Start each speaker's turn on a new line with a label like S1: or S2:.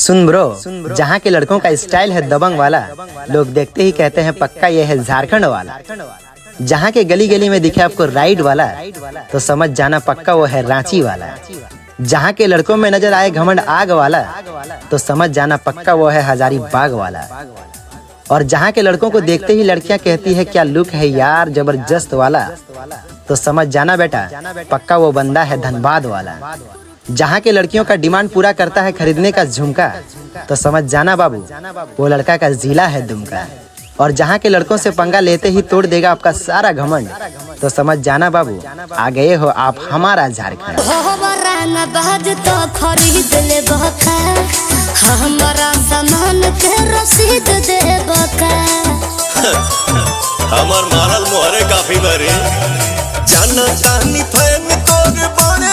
S1: सुन ब्रो, जहाँ के लड़कों का स्टाइल है दबंग वाला, लोग देखते ही कहते हैं पक्का ये है झारखंड वाला। जहाँ के गली गली में दिखे आपको राइड वाला, तो समझ जाना पक्का वो है रांची वाला। जहाँ के लड़कों में नजर आए घमंड आग वाला, तो समझ जाना पक्का वो है हजारीबाग वाला। और जहाँ के लड़कों को देखते ही लड़कियां कहती है क्या लुक है यार जबरदस्त वाला, तो समझ जाना बेटा पक्का वो बंदा है धनबाद वाला। जहाँ के लड़कियों का डिमांड पूरा करता है खरीदने का झुमका, तो समझ जाना बाबू वो लड़का का जिला है दुमका। और जहाँ के लड़कों से पंगा लेते ही तोड़ देगा आपका सारा घमंड, तो समझ जाना बाबू आ गए हो आप हमारा झारखंड।
S2: तो खरीद ले हमारा सामान के रसीद दे
S3: हमार मारल मोहरे काफी बरे जाना तानी फैन तोर बड़े